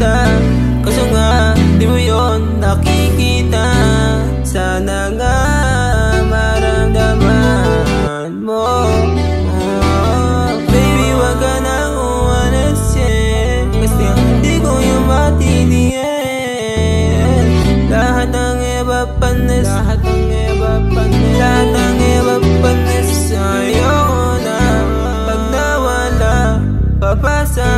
kita, kaso nga di mo yun nakikita. Sana nga maramdaman mo. Baby, wag ka nang uwalasin, kasi hindi ko yung matiniin. Lahat ng iba panis, lahat ng iba panis, ayoko na pag nawala ka pa sa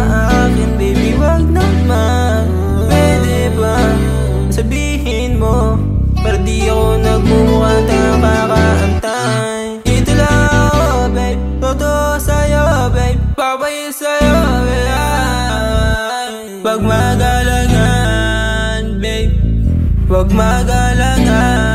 akin. Baby, wag naman, pwede ba sabihin mo, pero di ako nagmumukha tayong kakaantay. Dito lang ako, babe, totoo sa'yo, babe, papayo sa'yo, babe. Wag magalangan, babe, wag magalangan.